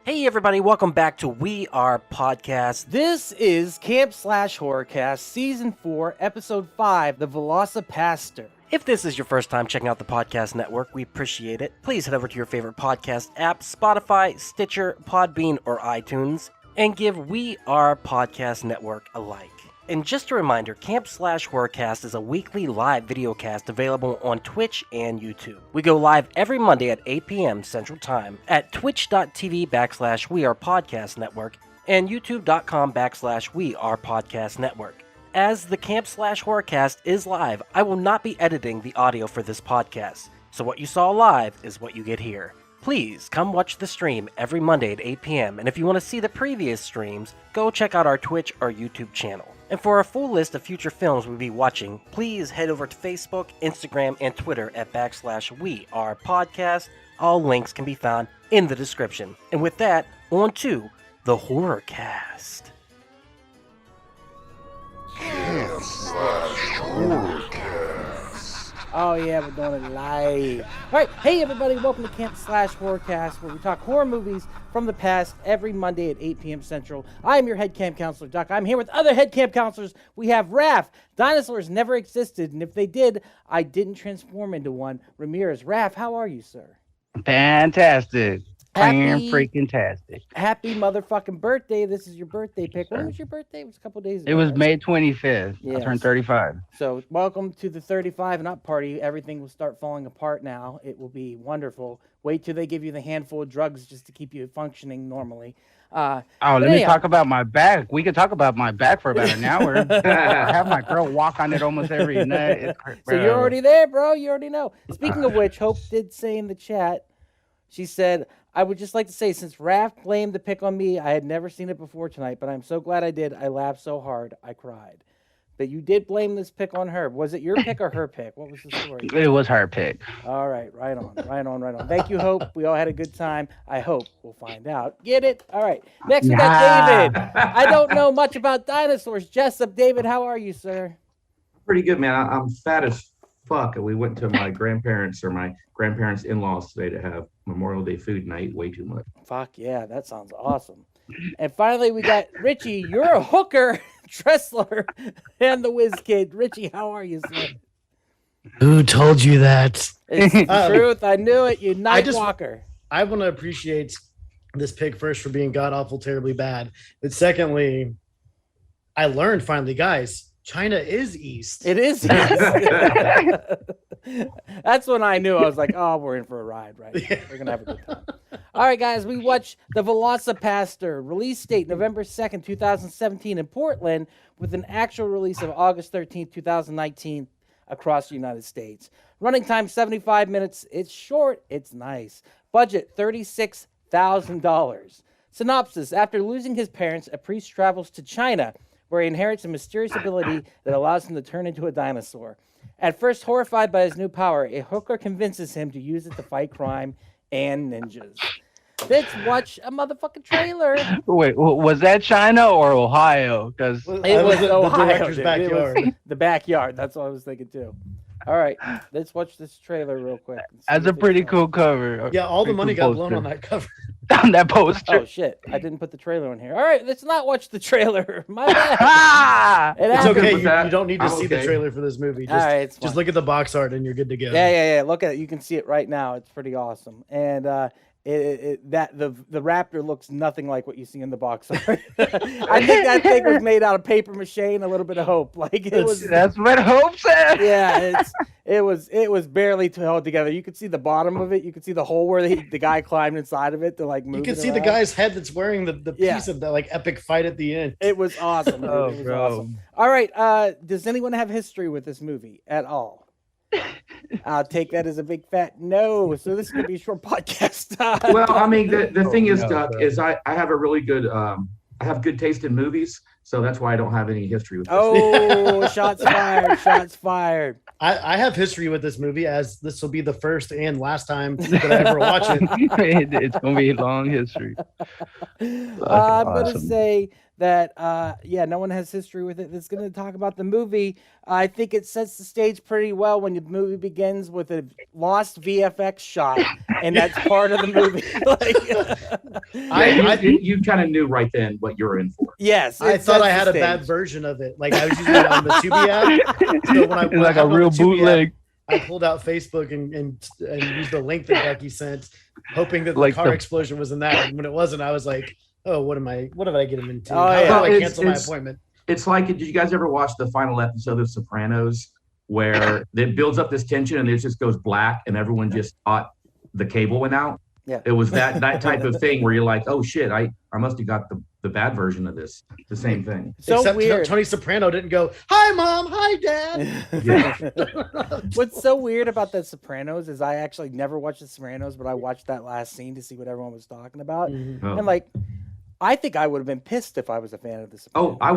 Hey everybody, welcome back to We Are Podcast. This is Camp Slash Horrorcast, Season 4, Episode 5, The VelociPastor. If this is your first time checking out the podcast network, we appreciate it. Please head over to your favorite podcast app, Spotify, Stitcher, Podbean, or iTunes, and give We Are Podcast Network a like. And just a reminder, Camp Slash Horrorcast is a weekly live videocast available on Twitch and YouTube. We go live every Monday at 8 p.m. Central Time at twitch.tv/WeArePodcastNetwork and youtube.com/WeArePodcastNetwork. As the Camp Slash Horrorcast is live, I will not be editing the audio for this podcast. So what you saw live is what you get here. Please come watch the stream every Monday at 8 p.m. And if you want to see the previous streams, go check out our Twitch or YouTube channel. And for a full list of future films we'll be watching, please head over to Facebook, Instagram, and Twitter at /WeArePodcast. All links can be found in the description. And with that, on to the Horrorcast. Camp Slash Horrorcast. Oh yeah, we're doing it live. Alright, hey everybody, welcome to Camp Slash Horrorcast, where we talk horror movies from the past every Monday at 8 p.m. Central. I am your head camp counselor, Doc. I'm here with other head camp counselors. We have Raph. Dinosaurs never existed, and if they did, I didn't transform into one. Ramirez. Raph, how are you, sir? Fantastic. Freaking-tastic. Happy motherfucking birthday. This is your birthday pick. When was your birthday? It was a couple days ago. It was right? May 25th. Yes. I turned 35. So welcome to the 35 and up party. Everything will start falling apart now. It will be wonderful. Wait till they give you the handful of drugs just to keep you functioning normally. Let me talk about my back. We could talk about my back for about an hour. I have my girl walk on it almost every night. So you're already there, bro. You already know. Speaking of which, Hope did say in the chat, she said, I would just like to say, since Raph blamed the pick on me, I had never seen it before tonight, but I'm so glad I did. I laughed so hard, I cried. But you did blame this pick on her. Was it your pick or her pick? What was the story? It was her pick. All right, right on. Thank you, Hope. We all had a good time. I hope. We'll find out. Get it? All right. Next, we got David. I don't know much about dinosaurs. Jessup, David, how are you, sir? Pretty good, man. I'm fat as fuck. We went to my grandparents' in-laws today to have Memorial Day food, and I ate way too much. Fuck yeah, that sounds awesome. And finally, we got Richie. You're a hooker, Tressler, and the Whiz Kid. Richie, how are you, sir? Who told you that? It's the truth. I knew it. You night walker. I want to appreciate this pick first for being god awful, terribly bad. But secondly, I learned finally, guys, China is east. It is east. That's when I knew. I was like, oh, we're in for a ride, right? Yeah. We're going to have a good time. All right, guys, we watched The VelociPastor. Release date November 2nd, 2017 in Portland, with an actual release of August 13th, 2019 across the United States. Running time 75 minutes. It's short. It's nice. Budget $36,000. Synopsis: after losing his parents, a priest travels to China, where he inherits a mysterious ability that allows him to turn into a dinosaur. At first horrified by his new power, a hooker convinces him to use it to fight crime and ninjas. Let's watch a motherfucking trailer. Wait, was that China or Ohio? Because it was Ohio, the director's backyard. It was the backyard. That's what I was thinking too. All right, let's watch this trailer real quick. That's a pretty cool cover. Yeah, all the money got blown on that cover. On that poster. Oh shit! I didn't put the trailer in here. All right, let's not watch the trailer. My bad. It's okay. You don't need to see the trailer for this movie. All right, just look at the box art and you're good to go. Yeah. Look at it. You can see it right now. It's pretty awesome. And the raptor looks nothing like what you see in the box art. I think that thing was made out of paper mache and a little bit of hope. Like it was. That's what Hope said. Yeah, it was barely held together. You could see the bottom of it. You could see the hole where the guy climbed inside of it to like move. You could see around. The guy's head that's wearing the piece of that like epic fight at the end. It was awesome. Oh, it was bro. awesome. All right. Does anyone have history with this movie at all? I'll take that as a big fat no. So this is gonna be a short podcast. Well, I mean, the thing is, Doug, is I have a really good I have good taste in movies, so that's why I don't have any history with this. Oh, shots fired! Shots fired! I have history with this movie, as this will be the first and last time that I ever watch it. It's gonna be a long history. I'm gonna say that no one has history with it that's going to talk about the movie. I think it sets the stage pretty well when the movie begins with a lost VFX shot, and that's part of the movie. You kind of knew right then what you were in for. Yes, I thought I had a bad version of it. Like I was using it on the Tubi app. So when It's like a real bootleg. I pulled out Facebook and used the link that Becky sent, hoping that the car explosion was in that. And when it wasn't, I was like, "Oh, what did I get him into? How do I cancel my appointment?" It's like, did you guys ever watch the final episode of Sopranos where it builds up this tension and it just goes black and everyone just thought the cable went out? Yeah, it was that type of thing where you're like, "Oh shit, I must have got the bad version of this." The same thing. So Except weird. Tony Soprano didn't go, "Hi, Mom. Hi, Dad." Yeah. What's so weird about The Sopranos is I actually never watched The Sopranos, but I watched that last scene to see what everyone was talking about. Mm-hmm. And I think I would have been pissed if I was a fan of The Sopranos. Oh, I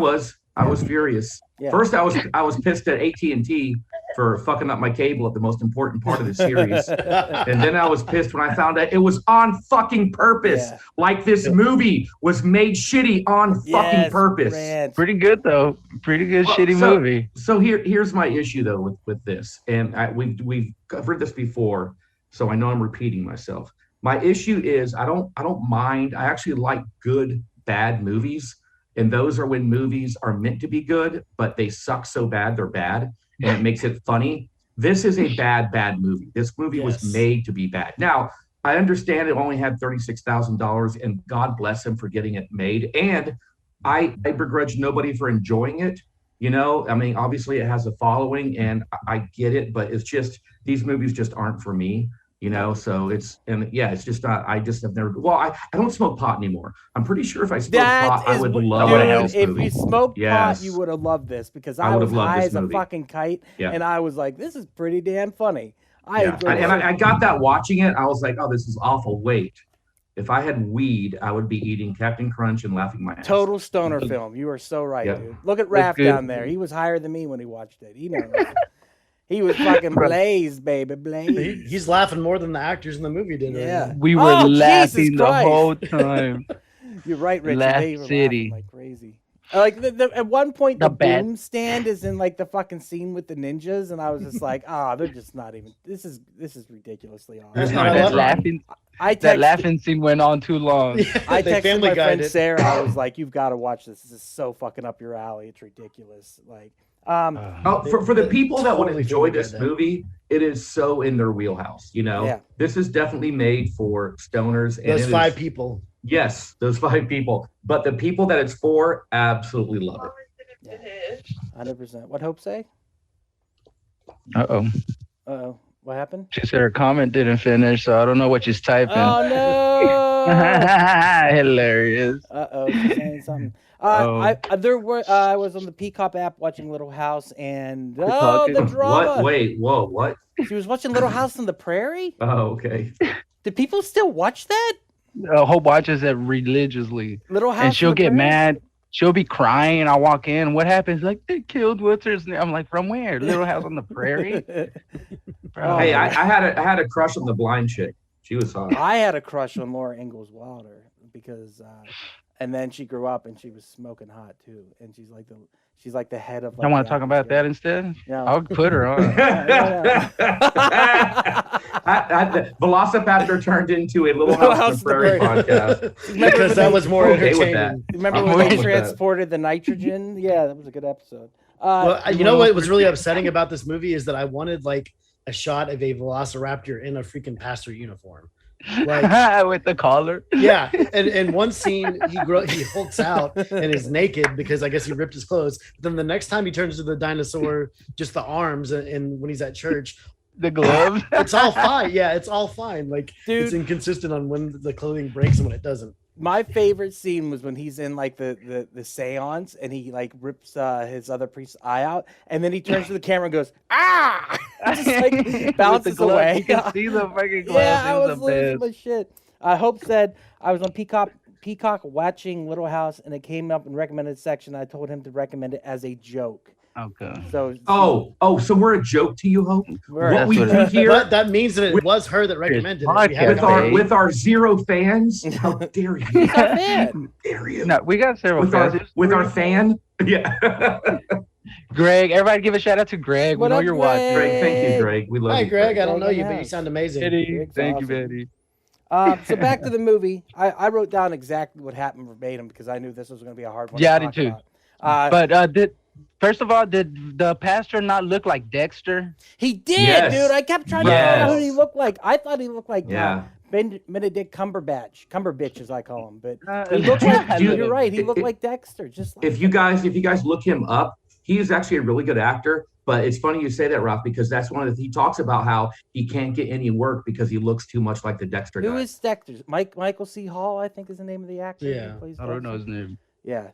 was furious. Yeah. First, I was pissed at AT&T for fucking up my cable at the most important part of the series, and then I was pissed when I found out it was on fucking purpose. Yeah. Like this movie was made shitty on fucking purpose. Rant. Pretty good though. Pretty good shitty movie. So here's my issue though with this, and we've covered this before, so I know I'm repeating myself. My issue is I don't mind. I actually like good bad movies. And those are when movies are meant to be good, but they suck so bad they're bad, and it makes it funny. This is a bad movie. This movie was made to be bad. Now, I understand it only had $36,000, and God bless him for getting it made. And I begrudge nobody for enjoying it. You know, I mean, obviously it has a following, and I get it, but it's just these movies just aren't for me. You know, so it's just not. I just have never. Well, I don't smoke pot anymore. I'm pretty sure if I smoked pot, I would love it. this If movie. you smoked pot, you would have loved this because I was high as a fucking kite, and I was like, "This is pretty damn funny." I got that watching it. I was like, "Oh, this is awful." Wait, if I had weed, I would be eating Captain Crunch and laughing my ass. Total stoner film. You are so right, dude. Look at Raph down there. He was higher than me when he watched it. He knows. He was fucking blazed, baby, blazed. He's laughing more than the actors in the movie did. Yeah, we were laughing the whole time. You're right, Richard. Last they were City, like crazy. Like at one point, the boom stand is in like the fucking scene with the ninjas, and I was just like, they're just not even. This is ridiculously awesome. That laughing scene went on too long. I texted my friend Sarah. I was like, "You've got to watch this. This is so fucking up your alley. It's ridiculous." Like. For the people that would enjoy this movie, it is so in their wheelhouse. You know, this is definitely made for stoners. And those 5 people. Yes, those 5 people. But the people that it's for absolutely love it. 100%. What Hope say? Uh-oh. What happened? She said her comment didn't finish, so I don't know what she's typing. Oh no! Hilarious. She's saying something. I was on the Peacock app watching Little House, and the drama. What? Wait, whoa, what? She was watching Little House on the Prairie. Oh, okay. Do people still watch that? Hope watches it religiously. Little House, and she'll get mad. She'll be crying. I walk in. What happens? Like, they killed what's her name? I'm like, from where? Little House on the Prairie. Hey, I had a crush on the blind chick. She was hot. I had a crush on Laura Ingalls Wilder because. And then she grew up and she was smoking hot too. And she's like the head of. Like, I want to talk about that instead. Yeah, I'll put her on. Velocipaster turned into a Little House on the Prairie podcast because that was more entertaining. Remember when they transported the nitrogen? Yeah, that was a good episode. Well, you know what was really upsetting about this movie is that I wanted like a shot of a Velociraptor in a freaking pastor uniform. Like with the collar. Yeah, and in one scene he hulks out and is naked because I guess he ripped his clothes. But then the next time he turns to the dinosaur, just the arms, and when he's at church, the gloves. It's all fine. Yeah, it's all fine. Like, dude, it's inconsistent on when the clothing breaks and when it doesn't. My favorite scene was when he's in like the seance and he like rips his other priest's eye out, and then he turns to the camera and goes, "Ah!" Just like bounces away. You can see the fucking glove. Yeah, I was losing my shit. Hope said I was on Peacock watching Little House, and it came up in recommended section. I told him to recommend it as a joke. Okay. So so we're a joke to you, Hope? We're- What we That's do what here But that means that it was her that recommended it. We podcast, haven't Hey. with our 0 fans? How dare you? He's our fan. Dare you? No, we got several fans. With our fan? Yeah. Greg, everybody give a shout out to Greg. What we know up, you're Greg? watching. Greg, thank you, Greg. We love Hi, you. Greg. I don't Greg know you, in but you house. sound amazing. Greg's Thank you, awesome. Betty. So back to the movie. I wrote down exactly what happened verbatim because I knew this was going to be a hard one. Yeah, I to did talk too. about. But first of all, did the pastor not look like Dexter? He did, Yes. dude. I kept trying to figure out who Yes. he looked like. I thought he looked like Yeah. Benedict Cumberbatch, as I call him. But he Dude, looked like. dude, You're right. He looked it- like Dexter. Just like If you guys look him up, he is actually a really good actor. But it's funny you say that, Ralph, because that's one of the he talks about how he can't get any work because he looks too much like the Dexter Who guy. is Dexter? Michael C. Hall, I think, is the name of the actor. Yeah. who plays I don't know Dexter. his name. Yeah.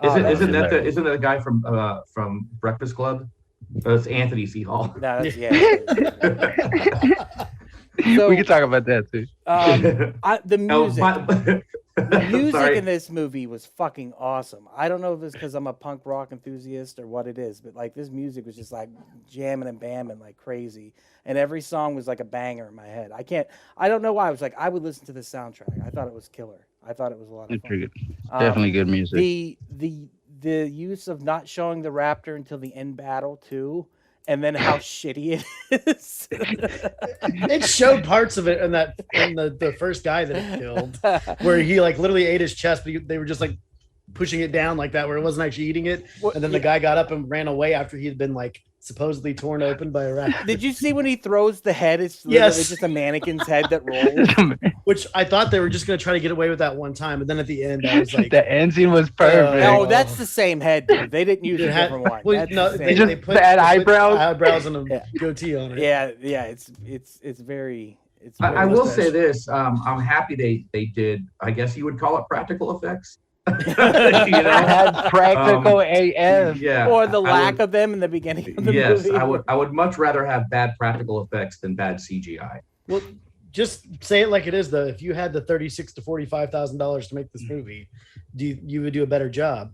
Isn't that's- that the guy from Breakfast Club? It's Anthony C. Hall. No, that's, yeah. So, We can talk about that too. the Oh, music. The music Sorry. in this movie was fucking awesome. I don't know if it's because I'm a punk rock enthusiast or what it is, but like this music was just like jamming and bamming like crazy, and every song was like a banger in my head. I don't know why. I was like, I would listen to the soundtrack. I thought it was killer. I thought it was a lot of It's pretty fun. good. Definitely good music. The use of not showing the raptor until the end battle too, and then how shitty it is. It showed parts of it in the first guy that it killed, where he like literally ate his chest, but they were just like pushing it down like that, where it wasn't actually eating it. Well, And then the guy got up and ran away after he had been like supposedly torn open by a rat. Did you see when he throws the head? It's literally Yes. just a mannequin's head that rolls. Which I thought they were just going to try to get away with that one time, but then at the end I was like, The end scene was perfect. No, that's the same head, dude. They didn't use it a had- different one. well, That's no, the they, same. they Just put add they put eyebrows? eyebrows and a Yeah. goatee on it. Yeah, it's very. It's. I very will special. say this. I'm happy they did. I guess you would call it practical effects. You know? I had practical AF. Yeah. Or the I lack would- of them in the beginning of the yes, movie. I would much rather have bad practical effects than bad CGI. Well, just say it like it is though. If you had the $36,000 to $45,000 to make this movie, you would do a better job.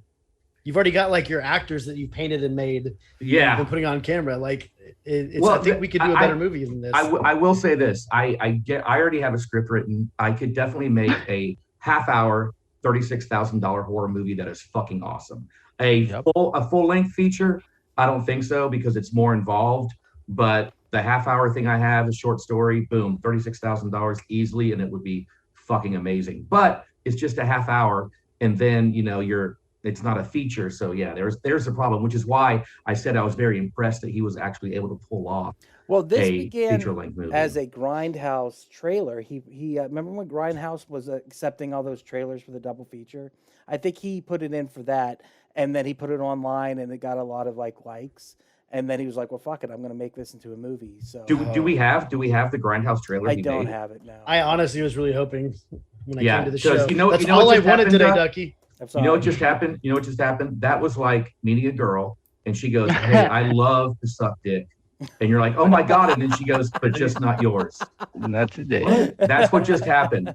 You've already got like your actors that you painted and made Yeah. and putting on camera. Like it's Well, I think we could do a better movie than this. I will say this. I already have a script written. I could definitely make a half-hour, $36,000 horror movie that is fucking awesome. A full-length feature, I don't think so because it's more involved. But the half-hour thing I have, a short story, boom, $36,000 easily, and it would be fucking amazing. But it's just a half hour, and then it's not a feature. So yeah, there's a problem, which is why I said I was very impressed that he was actually able to pull off Well, this a began feature-length movie. as a Grindhouse trailer. He remember when Grindhouse was accepting all those trailers for the double feature? I think he put it in for that, and then he put it online, and it got a lot of likes. And then he was like, "Well, fuck it, I'm going to make this into a movie." So Do we have the Grindhouse trailer? I he don't made? have it now. I honestly was really hoping when I Yeah, came to the 'cause show. you know- That's you know all what I just wanted happened, today, Doc? Ducky. I'm You sorry. know what just happened? You know what just happened? That was like meeting a girl, and she goes, "Hey, I love to suck dick," and you're like, "Oh my god!" And then she goes, "But just not yours." And that's it. That's what just happened.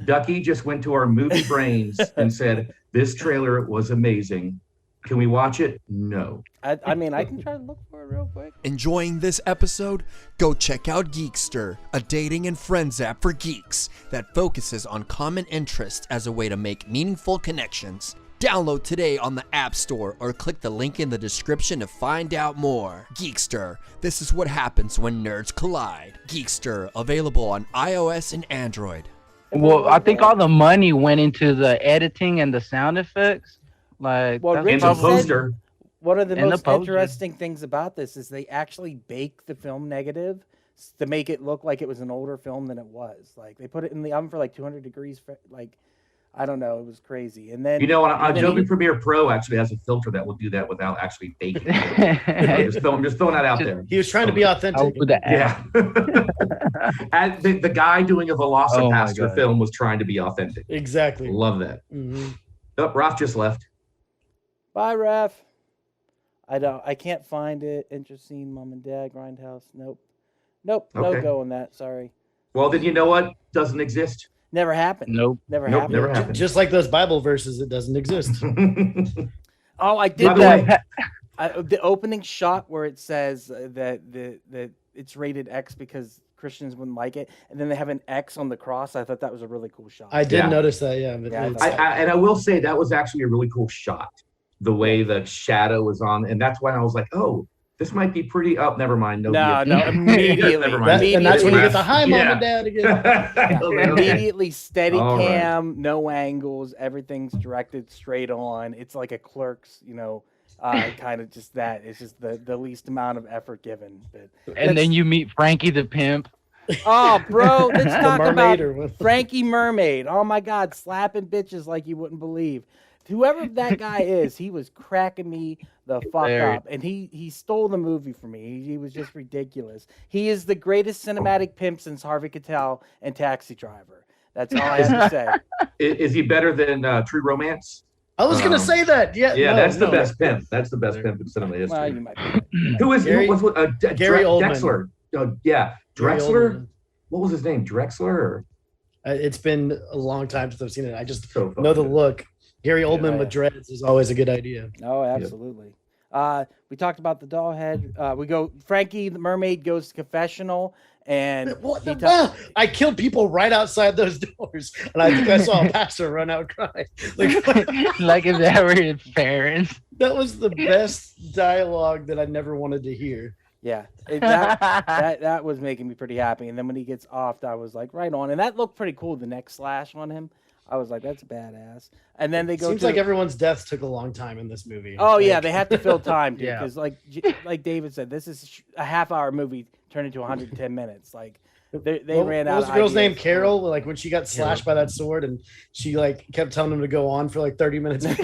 Ducky just went to our movie brains and said, "This trailer was amazing. Can we watch it?" No. I mean, I can try to look for it real quick. Enjoying this episode? Go check out Geekster, a dating and friends app for geeks that focuses on common interests as a way to make meaningful connections. Download today on the App Store or click the link in the description to find out more. Geekster, this is what happens when nerds collide. Geekster, available on iOS and Android. Well, I think all the money went into the editing and the sound effects. Like, Well, that's Rich And the said- probably- poster. One of the And the most poster. interesting things about this is they actually bake the film negative to make it look like it was an older film than it was. Like they put it in the oven for like 200 degrees. I don't know, it was crazy. And then On and then Adobe he- Premiere Pro actually has a filter that will do that without actually baking it. I'm just throwing that out there. He was trying to be I'll authentic. do the app. Yeah. And the guy doing a Oh my VelociPastor God. film was trying to be authentic. Exactly. Love that. Mhm. Oh, Ralph just left. Bye, Ref. I can't find it. Interesting, Mom and Dad, Grindhouse. Nope. No Okay. go on that. Sorry. Well, then you know what? Doesn't exist. Never happened. Nope. Never Nope, happened. never happened. Just like those Bible verses, it doesn't exist. Oh, I By did the that. way, The opening shot where it says that it's rated X because Christians wouldn't like it, and then they have an X on the cross. I thought that was a really cool shot. I did notice that, yeah. But I will say that was actually a really cool shot. The way the shadow was on, and that's when I was like, oh, this might be pretty up. Never mind. No, immediately. Never mind. And that's when you get the hi, mom and dad again. Immediately steady cam, no angles, everything's directed straight on. It's like a Clerks, kind of just that. It's just the least amount of effort given. And then you meet Frankie the pimp. Oh, bro, let's talk about or Frankie Mermaid. Oh my God, slapping bitches like you wouldn't believe. Whoever that guy is, he was cracking me the fuck up, and he stole the movie from me. He was just ridiculous. He is the greatest cinematic pimp since Harvey Keitel and Taxi Driver. That's all I have to say. Is he better than True Romance? I was gonna say that. Yeah, that's the best pimp. That's the best pimp in cinema history. Well, you might be. Who is Gary Oldman? Drexler? Drexler. What was his name? Drexler? Or? It's been a long time since I've seen it. I just know the look. Gary Oldman with dreads is always a good idea. Oh, absolutely. We talked about the doll head. Frankie the Mermaid goes to confessional, and I killed people right outside those doors, and I think I saw a pastor run out crying. Like if that were his parents. That was the best dialogue that I never wanted to hear. Yeah, that was making me pretty happy. And then when he gets offed, I was like, right on. And that looked pretty cool, the neck slash on him. I was like, that's badass. And then they go. Seems like everyone's deaths took a long time in this movie. Oh yeah, they have to fill time, dude. Because like David said, this is a half-hour movie turned into 110 minutes. Like they ran out. What was the girl's name? Carol. Like when she got slashed by that sword, and she like kept telling him to go on for like 30 minutes. And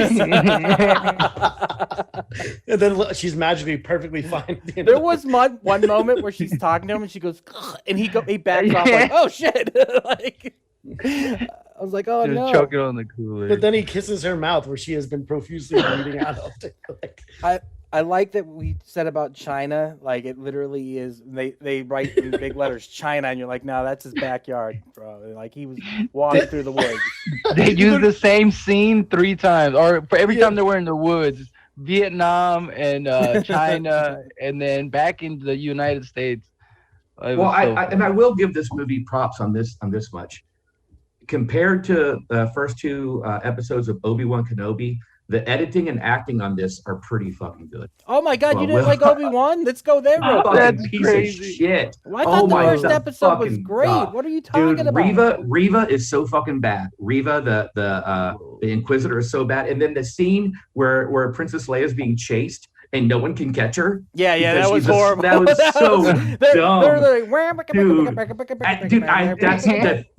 then she's magically perfully fine. There was one moment where she's talking to him, and she goes, and he backs off like, oh shit, like. I was like, oh no! Choking on the Kool-Aid. But then he kisses her mouth, where she has been profusely bleeding out of it. I like that we said about China. Like it literally is. They write in big letters China, and you're like, no, that's his backyard, bro. Like he was walking through the woods. They use the same scene 3 times, or for every time they were in the woods. Vietnam and China, and then back into the United States. I will give this movie props on this much. Compared to the first 2 episodes of Obi-Wan Kenobi, the editing and acting on this are pretty fucking good. Oh my God, you didn't like Obi-Wan? Let's go there real quick. That's piece crazy. Of shit. Well, I thought the first episode was great. God. What are you talking about? Reva is so fucking bad. Reva, the Inquisitor, is so bad. And then the scene where Princess Leia is being chased and no one can catch her. Yeah, that was horrible. That was so dumb.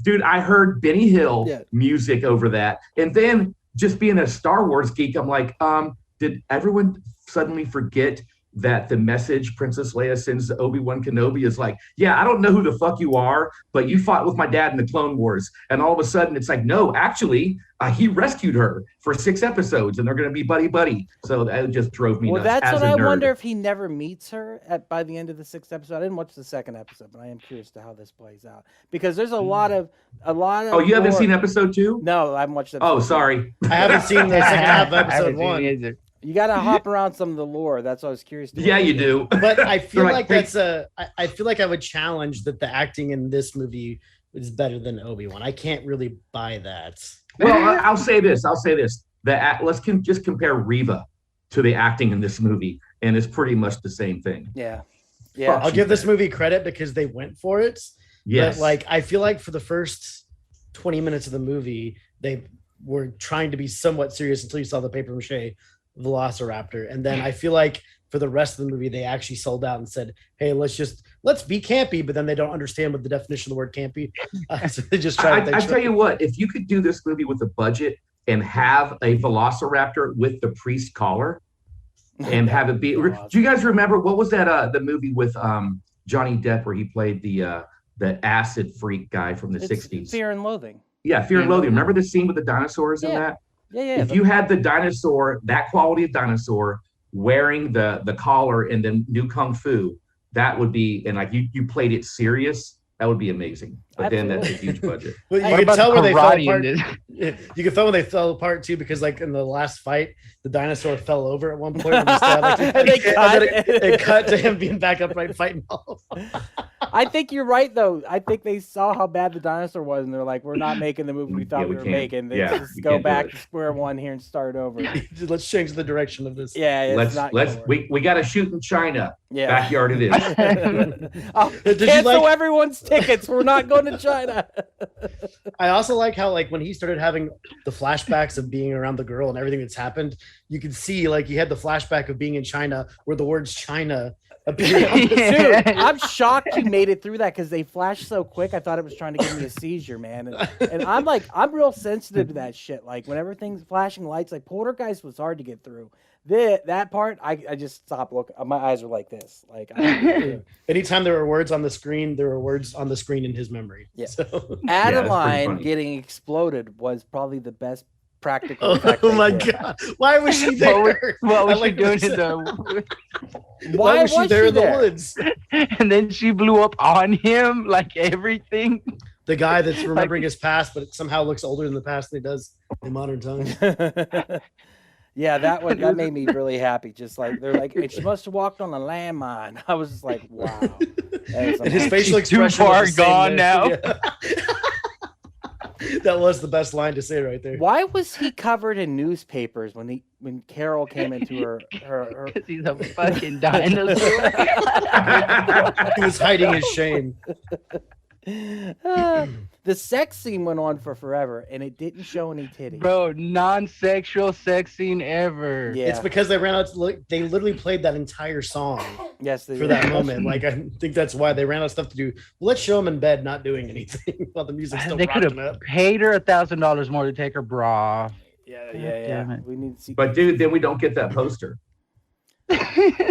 Dude, I heard Benny Hill music over that. And then just being a Star Wars geek, I'm like, did everyone suddenly forget that the message Princess Leia sends to Obi-Wan Kenobi is like, yeah, I don't know who the fuck you are, but you fought with my dad in the Clone Wars. And all of a sudden it's like, no, actually, he rescued her for 6 episodes and they're going to be buddy-buddy. So that just drove me nuts. Well, that's what I wonder if he never meets her by the end of the 6th episode. I didn't watch the 2nd episode, but I am curious to how this plays out. Because there's a lot of Oh, you haven't seen episode 2? No, I haven't watched that. Oh, sorry. I haven't seen the second half of episode 1. You got to hop around some of the lore. That's what I was curious to. Yeah, you do. But I feel like I feel like I would challenge that the acting in this movie is better than Obi-Wan. I can't really buy that. Well, I'll say this. Let's just compare Reva to the acting in this movie, and it's pretty much the same thing. Yeah. I'll give this movie credit because they went for it. Yes. But like, I feel like for the first 20 minutes of the movie, they were trying to be somewhat serious until you saw the paper mache Velociraptor, and then I feel like for the rest of the movie they actually sold out and said, hey, let's be campy, but then they don't understand what the definition of the word campy, so they just try I tell you what, if you could do this movie with a budget and have a Velociraptor with the priest collar and have it be, do you guys remember what was that the movie with Johnny Depp where he played the acid freak guy from the 60s? Fear and Loathing. Yeah, Fear and Loathing. Remember the scene with the dinosaurs in that? Yeah. If you had the dinosaur, that quality of dinosaur, wearing the collar and then new kung fu, that would be, and like you played it serious, That would be amazing. But then that's a huge budget. Well, you What can about tell where they fell karate in apart. this? You can tell when they fell apart too, because like in the last fight, the dinosaur fell over at one point. When he stabbed, like, And they and then it cut to him being back upright fighting all of them. I think you're right, though. I think they saw how bad the dinosaur was, and they're like, "We're not making the movie we thought Yeah, we we were can't. making. Let's Yeah, just we go can't do back it." to square one here and start over." Let's change the direction of this. Yeah, it's not gonna work. We got to shoot in China. Yeah. Backyard it is. I'll Did you cancel like- everyone's tickets. We're not going to China. I also like how like when he started having the flashbacks of being around the girl and everything that's happened, you could see like he had the flashback of being in China where the words China appeared. Dude, I'm shocked you made it through that because they flashed so quick. I thought it was trying to give me a seizure, man. And I'm real sensitive to that shit. Like when everything's flashing lights, like Poltergeist was hard to get through. That part, I just stopped looking. My eyes were like this. Like Anytime there were words on the screen, there were words on the screen in his memory. Yeah. So. it's pretty Adeline funny. getting exploded was probably the best practical effect. Oh they my did. god! Why was she there? What was I she like doing what you in said. the? Why was she there in the woods? And then she blew up on him like everything. The guy that's remembering his past, but somehow looks older in the past than he does in modern times. Yeah, that made me really happy. Just like they're like, and she must have walked on a landmine. I was just like, wow. That was And his amazing. facial She's too expression far was the same gone there. now. Yeah. That was the best line to say right there. Why was he covered in newspapers when Carol came into her Because he's a fucking dinosaur. He was hiding his shame. the sex scene went on for forever and it didn't show any titties. Bro, non-sexual sex scene ever. Yeah. It's because they ran out. They literally played that entire song Yes, they for that moment. Like I think that's why they ran out of stuff to do. Well, let's show them in bed not doing anything while the music's still They could rocking have up. paid her $1,000 more to take her bra off. Yeah, damn it. We need to see. But dude, then we don't get that poster.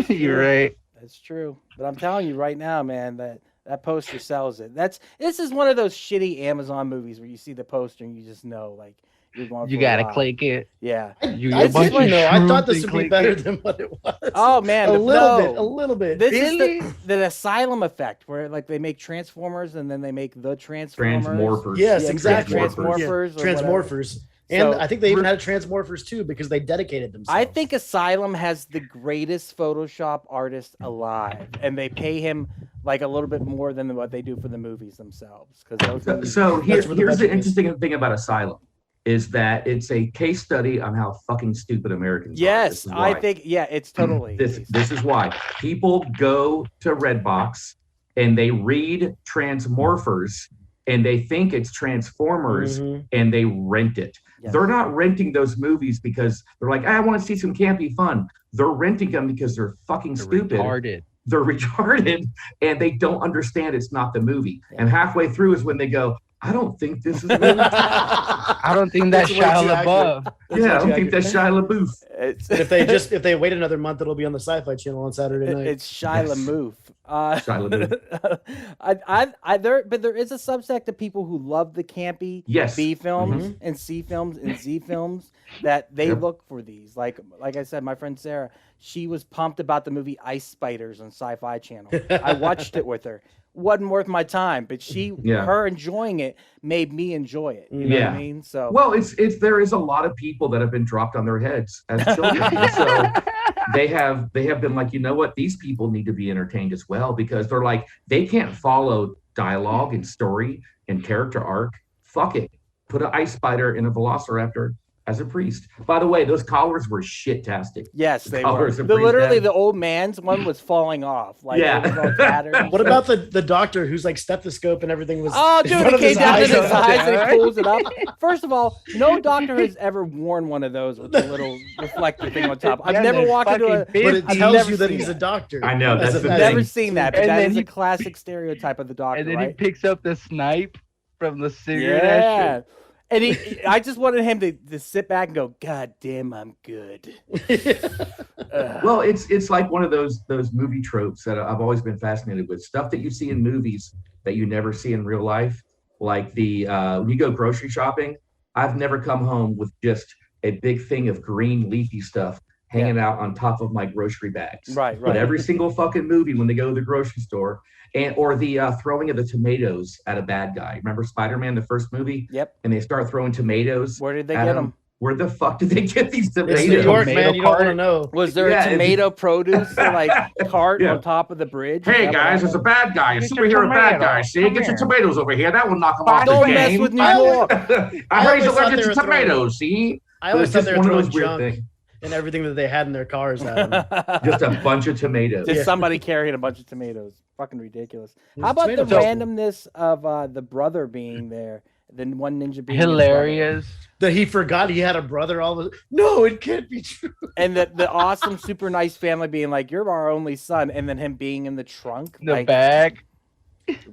You're right. That's true. But I'm telling you right now, man, that poster sells it. This is one of those shitty Amazon movies where you see the poster and you just know, like, you're going. You for a gotta ride. click it. Yeah. You I, bunch did, of know. I thought shrooms this and would be click better it. than what it was. Oh man, a little no. bit, a little bit. This Really? is the asylum effect, where like they make Transformers and then they make the Transformers. Transmorphers. Yes, Yeah, exactly. Transmorphers. Yeah, or whatever. Transmorphers. And So- I think they even had Transmorphers too because they dedicated themselves. I think Asylum has the greatest Photoshop artist alive, and they pay him like a little bit more than what they do for the movies themselves. Because So here's where the the budget is. interesting thing about Asylum is that it's a case study on how fucking stupid Americans are. This yes, is I why. think it's totally This is why people go to Redbox and they read Transmorphers and they think it's Transformers Mhm. and they rent it. Yes. They're not renting those movies because they're like, I want to see some campy fun. They're renting them because they're fucking stupid. Retarded. They're retarded and they don't understand it's not the movie. And halfway through is when they go, I don't think this is a movie. I don't think that's That's way Shia too LaBeouf. Yeah, I don't think that's Shia LaBeouf. It's, And if they wait another month, it'll be on the Sci-Fi Channel on Saturday night. it's Shia Yes. LaMouf. Shia But there is a subsect of people who love the campy Yes. B films Mhm. and C films and Z films that they Yep. look for these. Like I said, my friend Sarah, she was pumped about the movie Ice Spiders on Sci-Fi Channel. I watched it with her. Wasn't worth my time, but Yeah. her enjoying it made me enjoy it. You know what I Yeah. mean? So Well, it's there is a lot of people that have been dropped on their heads as children. And so they have been like, you know what, these people need to be entertained as well because they're like they can't follow dialogue and story and character arc. Fuck it. Put an ice spider in a velociraptor as a priest. By the way, those collars were shit-tastic. yes, they were. colors of Breeze Literally, had. the old man's one was falling off. Like, Yeah. it was all tattered and What shit. about the doctor who's like stethoscope and everything was? Oh, in dude, front it of came down to his eyes? eyes and he pulls it up. First of all, no doctor has ever worn one of those with the little reflector thing on top. I've Yeah, never they're walked into a. fucking But it I've tells never you that seen he's a that. doctor. I know, that's As a the I've medic. thing. never seen that, but And that then is a he- classic stereotype of the doctor, And then he right? picks up the snipe from the cigarette. Yeah. And I just wanted him to sit back and go, God damn, I'm good. Well, it's like one of those movie tropes that I've always been fascinated with. Stuff that you see in movies that you never see in real life. Like when you go grocery shopping, I've never come home with just a big thing of green leafy stuff hanging out on top of my grocery bags. Right. But every single fucking movie when they go to the grocery store, or the throwing of the tomatoes at a bad guy. Remember Spider-Man, the first movie? Yep. And they start throwing tomatoes. Where did they at get him. them? Where the fuck did they get these tomatoes? It's New York, Tomato man. You don't want to cart? know. Was there Yeah, a tomato produce cart on top of the bridge? Hey Is that what guys, it's a happened? bad guy, a Get superhero your bad tomato. guy. See, Come get your here. tomatoes over here. That will knock him off Don't the mess game. with New I- York. I heard he's always thought allergic they to were throwing- tomatoes. See, I always But thought it's they were just one of throwing those weird junk things. and everything that they had in their cars at them. Just a bunch of tomatoes. Just somebody carrying a bunch of tomatoes. Fucking ridiculous. How It's about the tomato randomness of the brother being there? The one ninja being his brother? Hilarious. That he forgot he had a brother. No, it can't be true. And the awesome, super nice family being like, "You're our only son," and then him being in the trunk, The like, bag.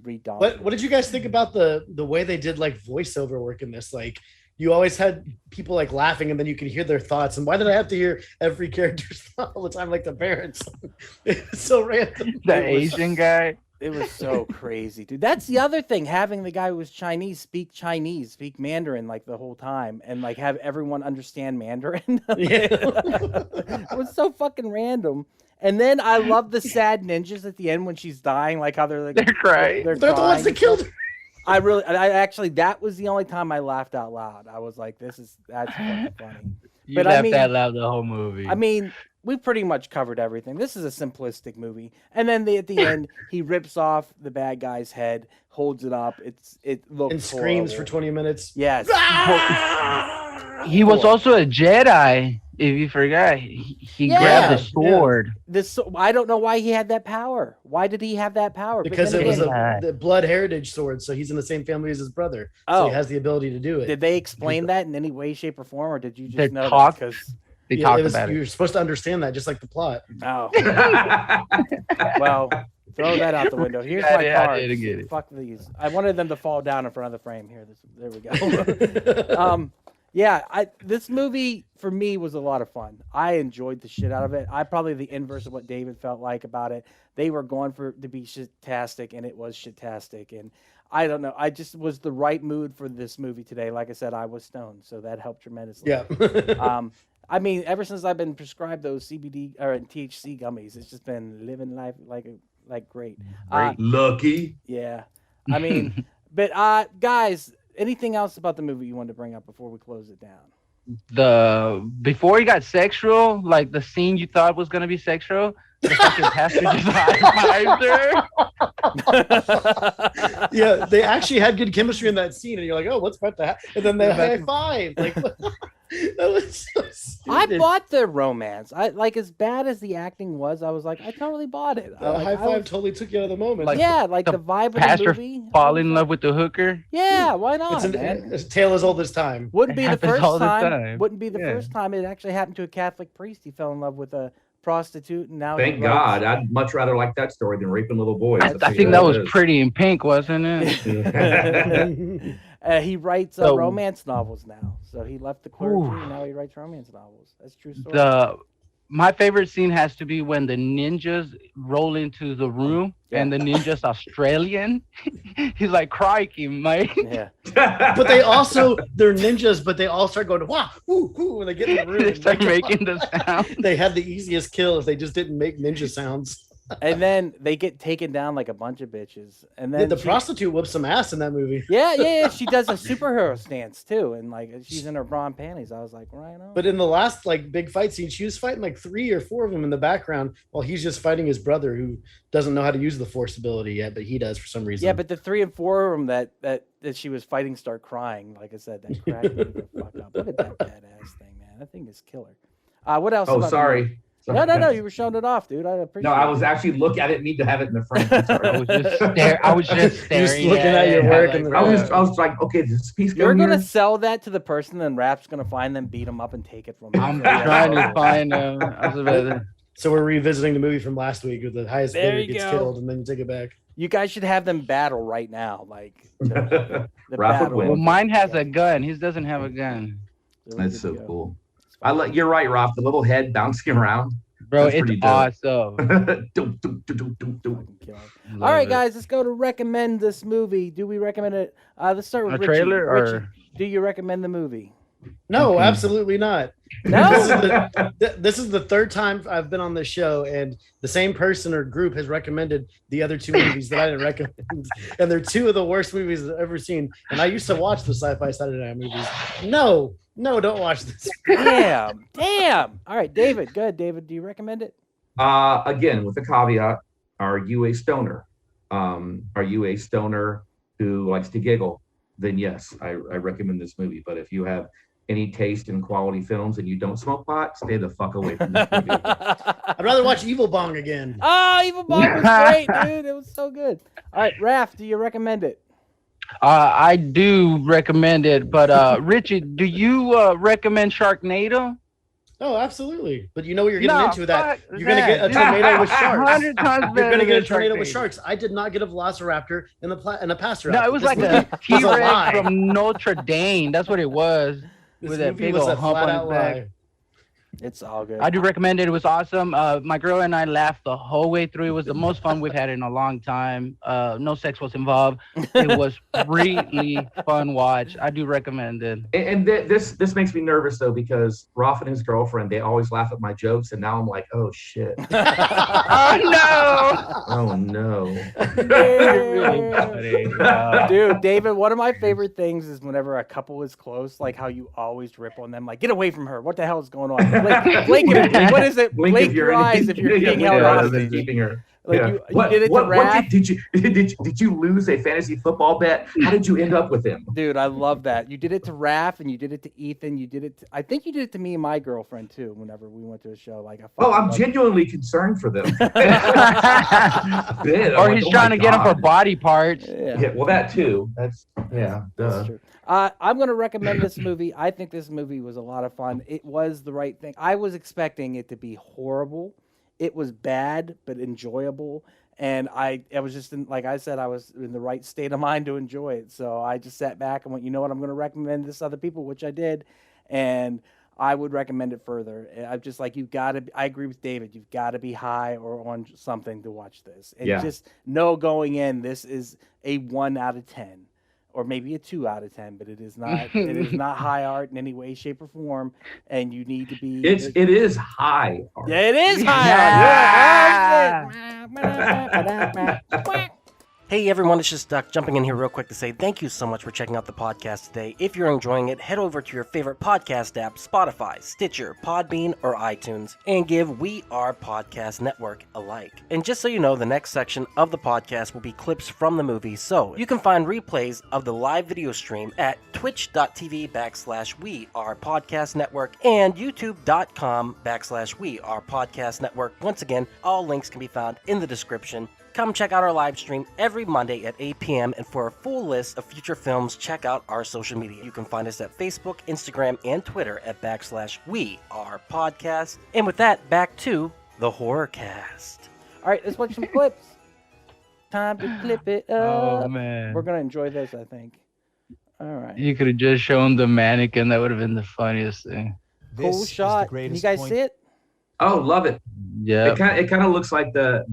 What did you guys think about the way they did like voiceover work in this? Like, you always had people like laughing, and then you could hear their thoughts. And why did I have to hear every character's thought all the time, like the parents? It's so random. The Asian guy. It was so crazy, dude. That's the other thing, having the guy who was Chinese, speak Mandarin like the whole time, and like have everyone understand Mandarin. Yeah. It was so fucking random. And then I love the sad ninjas at the end when she's dying, like how they're like They're crying. They're the ones that killed her. I actually, that was the only time I laughed out loud. I was like, that's fucking funny. You But I laughed mean- that loud the whole movie. I mean, we pretty much covered everything. This is a simplistic movie. And then at the end, he rips off the bad guy's head, holds it up. It looks And screams for horrible. 20 minutes. Yes. he was also a Jedi. If you forgot, he Yeah. grabbed the Yeah. sword. I don't know why he had that power. Why did he have that power? But Because then it was again, the blood heritage sword, so he's in the same family as his brother. So Oh. he has the ability to do it. did they explain that in any way, shape, or form, or did you just They know talked- that? Because They Yeah, talked it was, about you're it. supposed to understand that, just like the plot. oh, well, throw that out the window. Here's I my did- I cards. didn't get it. Fuck these. I wanted them to fall down in front of the frame. Here, there we go. Yeah, this movie for me was a lot of fun. I enjoyed the shit out of it. I probably the inverse of what David felt like about it. They were going for it to be shit-tastic, and it was shit-tastic. And I don't know. I just was the right mood for this movie today. Like I said, I was stoned, so that helped tremendously. Yeah. I mean, ever since I've been prescribed those CBD or THC gummies, it's just been living life like great. Lucky. Yeah. I mean, but guys, anything else about the movie you wanted to bring up before we close it down? Before he got sexual, like the scene you thought was gonna be sexual, the fucking pastor just high-fived her. Yeah, they actually had good chemistry in that scene, and you're like, oh, what's about to happen? And then they high five. Like, that was so I stupid. bought the romance. I like as bad as the acting was. I was like, I totally bought it. The Like, high I five was- totally took you out of the moment. Like, yeah, like the the vibe of the pastor movie. Fall in love with the hooker. Yeah, why not, it's man? a tale as old as time. Wouldn't be It the happens first all the time. time. Wouldn't be the Yeah. first time it actually happened to a Catholic priest. He fell in love with a prostitute, and now Thank he writes- God. I'd much rather like that story than raping little boys. I think that was Pretty in Pink, wasn't it? He writes So- romance novels now. So he left the clergy, Ooh. and now he writes romance novels. That's a true story. My favorite scene has to be when the ninjas roll into the room and the ninja's Australian. He's like, crikey, mate. Yeah. But they also, they're ninjas, but they all start going, wow, whoo, whoo, when they get in the room. They and start make- making the sound. They had the easiest kill if they just didn't make ninja sounds. And then they get taken down like a bunch of bitches. And then The she- prostitute whoops some ass in that movie. Yeah. She does a superhero stance too, and like she's in her bra and panties. I was like, right on. But in the last like big fight scene, she was fighting like 3 or 4 of them in the background while he's just fighting his brother who doesn't know how to use the force ability yet, but he does for some reason. Yeah, but the 3 and 4 of them that she was fighting start crying. Like I said, that cracked me the fuck up. Look at that badass thing, man. That thing is killer. What else? Oh, about the sorry. movie? No. You were showing it off, dude. I appreciate No, I it. was actually looking. I didn't need to have it in the frame. I Sorry. was just staring. Just looking at your it. work Like, and I was like, okay, does this piece go You're in gonna here? sell that to the person, then Rap's gonna find them, beat them up, and take it from them. I'm trying to find I was about to- So we're revisiting the movie from last week with the highest There bidder you gets go. killed and then you take it back. You guys should have them battle right now, like the Rap would battle. win. Well, mine has a gun. His doesn't have a gun. So we're That's good so to go. cool. You're right, Rob. The little head bouncing around. Bro, That's it's pretty dope. awesome. Dum, dum, dum, dum, dum, dum. Fucking killer. Love All right, it. guys, let's go to recommend this movie. Do we recommend it? Let's start with A Richie. trailer Richie, or do you recommend the movie? No, absolutely not. No? This is the third time I've been on this show, and the same person or group has recommended the other two movies that I didn't recommend, and they're two of the worst movies I've ever seen. And I used to watch the Sci-Fi Saturday Night movies. No, don't watch this. Damn. All right, David. Good, David. Do you recommend it? Again, with the caveat, are you a stoner? Are you a stoner who likes to giggle? Then yes, I recommend this movie. But if you have any taste in quality films and you don't smoke pot, stay the fuck away from this movie. I'd rather watch Evil Bong again. Oh, Evil Bong was great, dude. It was so good. All right, Raph, do you recommend it? I do recommend it, but Richie, do you recommend Sharknado? Oh, absolutely. But you know what you're getting into with that. fuck You're going to get a tornado with sharks. 100 times You're better going to get a than tornado with Sharknado. sharks. I did not get a velociraptor and a pastor. No, it was This like movie a was a lie. T-Rex from Notre Dame. That's what it was. This With that movie big was old a hump flat on out his back. lie. It's all good. I do recommend it. It was awesome. My girl and I laughed the whole way through. It was the most fun we've had in a long time. No sex was involved. It was really fun watch. I do recommend it. And this makes me nervous though, because Rolf and his girlfriend, they always laugh at my jokes, and now I'm like, oh shit. Oh no! Oh no. Really funny. Dude, David, one of my favorite things is whenever a couple is close, like how you always rip on them, like, get away from her. What the hell is going on? Blink what is it? Blink your eyes if you're being held hostage. Keeping her. Like Yeah. you did it to Raph. Did you lose a fantasy football bet? How did you end up with him? Dude, I love that. You did it to Raph and you did it to Ethan. You did it I think you did it to me and my girlfriend too whenever we went to a show. Like, I'm genuinely concerned for them. Or he's trying to get him for body parts. Yeah, well, that too. That's That's true. I'm going to recommend this movie. I think this movie was a lot of fun. It was the right thing. I was expecting it to be horrible. It was bad, but enjoyable. And I was just, like I said, I was in the right state of mind to enjoy it. So I just sat back and went, you know what, I'm going to recommend this to other people, which I did. And I would recommend it further. I'm just like, I agree with David. You've got to be high or on something to watch this. And just know going in, this is a 1 out of 10. Or maybe a 2 out of 10, but it is not high art in any way, shape, or form, and you need to be. It is high art. Yeah, it is high art. Hey everyone, it's just Duck jumping in here real quick to say thank you so much for checking out the podcast today. If you're enjoying it, head over to your favorite podcast app, Spotify, Stitcher, Podbean, or iTunes, and give We Are Podcast Network a like. And just so you know, the next section of the podcast will be clips from the movie, so you can find replays of the live video stream at twitch.tv/We Are Podcast Network and youtube.com/We Are Podcast Network. Once again, all links can be found in the description. Come check out our live stream every Monday at 8 p.m. And for a full list of future films, check out our social media. You can find us at Facebook, Instagram, and Twitter at /We Are Podcast. And with that, back to the Horrorcast. All right, let's watch some clips. Time to clip it up. Oh man, We're gonna enjoy this, I think. All right. you could have just shown the mannequin. That would have been the funniest thing. Cool shot. Can you guys see it? Oh, love it. Yeah, It kind of looks like the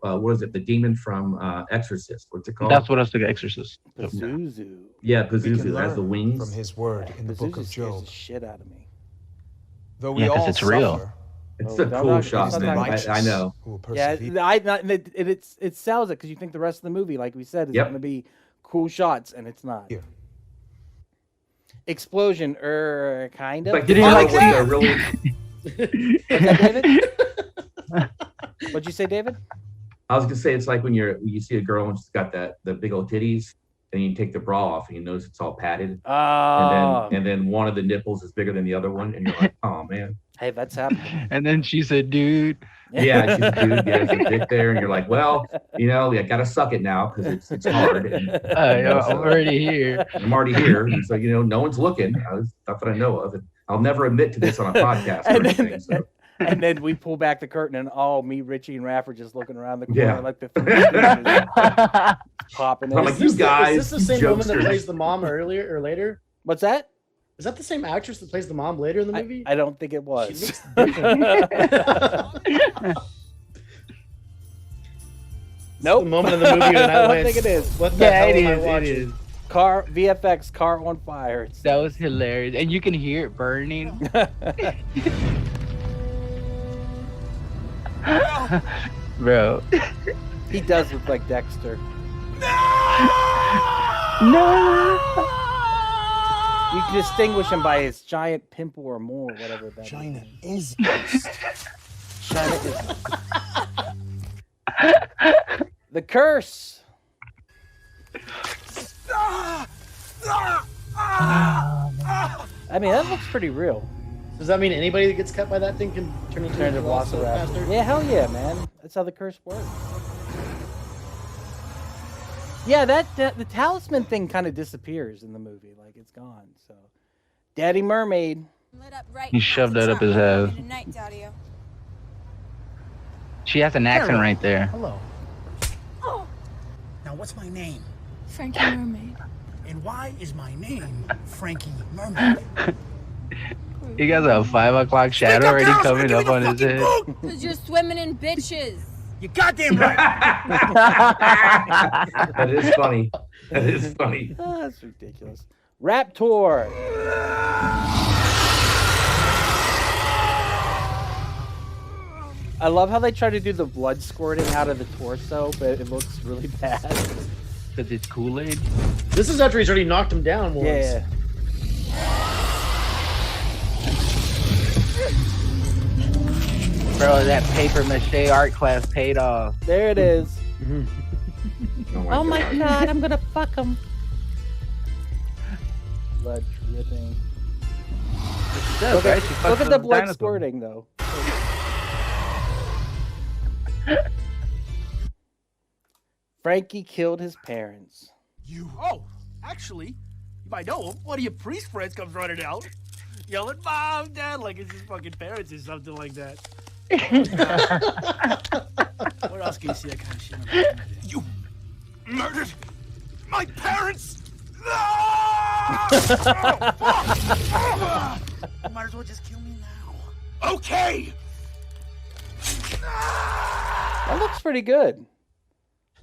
what is it? The demon from Exorcist. What's it called? that's what I was thinking. Exorcist. Pazuzu. Yeah, We can Pazuzu has the learn wings. from his word in the book Pazuzu of scares Job. the shit out of me. Though we Yeah, 'cause all it's real. suffer, It's Oh, a no, cool no, shot, it's the man. not righteous I know. who will Yeah, persevere. it sells it because you think the rest of the movie, like we said, is Yep. going to be cool shots, and it's not. Here. Explosion, kind of. Like, Did he the like ones that are really? What's that, David? What'd you say, David? I was gonna say it's like when you see a girl and she's got the big old titties, and you take the bra off and you notice it's all padded, Oh, and then one of the nipples is bigger than the other one, and you're like, oh man. hey, that's happening. And then she said, "Dude." Yeah, she's a dude. Yeah, she's a dick there, and you're like, well, you gotta suck it now because it's hard. And, I'm already here. I'm already here, and so no one's looking. Not that I know of. And I'll never admit to this on a podcast or anything. So. And then we pull back the curtain, and me, Richie, and Raph are just looking around the corner Yeah. like the Stooges popping in. I'm like, you guys, Is this the same woman that jokesters. plays the mom earlier or later? What's that? Is that the same actress that plays the mom later in the movie? I don't think it She was. looks different. Nope. The moment of the movie when I don't went, think it is. What the Yeah, hell it am I is. It watching? is. Car VFX car on fire. That was hilarious, and you can hear it burning. Bro. He does look like Dexter. No. You can distinguish him by his giant pimple or mole, or whatever that China is. is China is. The curse. I mean, that looks pretty real. Does that mean anybody that gets cut by that thing can turn into a Velocipaster? Yeah, hell yeah, man. That's how the curse works. Yeah, the talisman thing kind of disappears in the movie. Like, it's gone. So, Daddy Mermaid. He shoved that up his ass. She has an accent right there. Hello. Now, what's my name? Frankie Mermaid. And why is my name Frankie Mermaid? He got a 5 o'clock shadow already coming up on his head. Because you're swimming in bitches. You goddamn right. That is funny. That is funny. Oh, that's ridiculous. Raptor. I love how they try to do the blood squirting out of the torso, but it looks really bad. Because it's Kool-Aid. This is after he's already knocked him down once. Yeah. Bro, that paper mache art class paid off. There it is. Oh my god, I'm gonna fuck him. Blood dripping. Look at the blood squirting, though. Frankie killed his parents. Oh, actually, you might know him. One of your priest friends comes running out, yelling, "Mom, Dad," like it's his fucking parents or something like that. Where else can you see that kind of shit? You murdered my parents! No! You might as well just kill me now. Okay! That looks pretty good.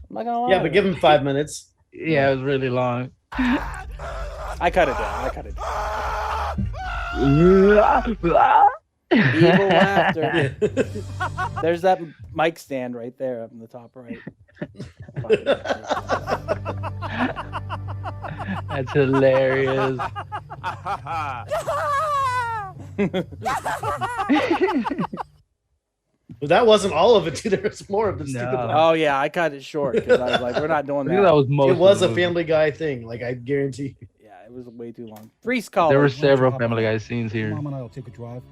I'm not gonna lie. Yeah, but give him 5 minutes. Yeah, it was really long. I cut it down. Evil laughter. There's that mic stand right there up in the top right. That's hilarious. But that wasn't all of it, too. There was more of the stupid one. Oh, yeah, I cut it short because I was like, we're not doing I think that. that was most It was of a the Family Guy thing. Like, I guarantee you. Yeah, it was way too long. Priest College. There were several Family Guy scenes here. Mom and I will take a drive.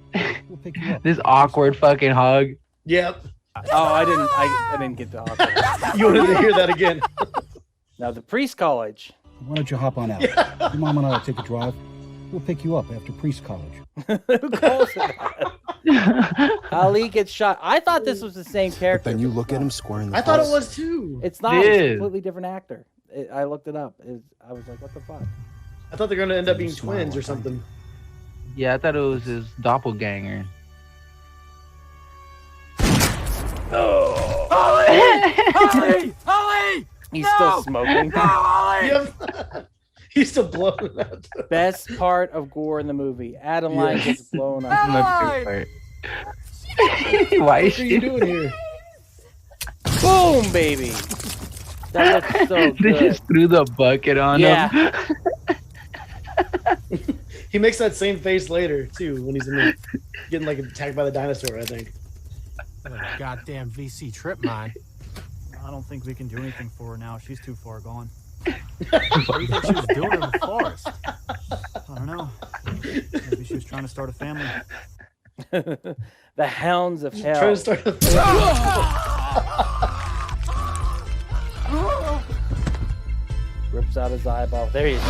We'll pick you up. This awkward fucking hug. Yep. Oh, I didn't get the awkward. You wanted to hear that again. Now, the Priest College. Why don't you hop on out? Your mom and I will take a drive. We'll pick you up after priest college. Who calls it that? Ali gets shot. I thought this was the same character. Then you look at him square in the I thought it face. was, too. It's not. It's a completely different actor. I looked it up. I was like, what the fuck? I thought they were going to end up being twins or something. Yeah, I thought it was his doppelganger. Oh. Holly! He's still smoking. Yep. He's still blowing it out. Best part of gore in the movie. Adeline gets blown up. Why is What are she you doing here? Boom, baby. That looks so They good. just threw the bucket on him. He makes that same face later, too, when he's in the, getting like attacked by the dinosaur, I think. Goddamn VC trip mine. I don't think we can do anything for her now. She's too far gone. What do you think she was doing in the forest? I don't know. Maybe she was trying to start a family. The Hounds of Hell. Trying to start a Rips out his eyeball. There he is.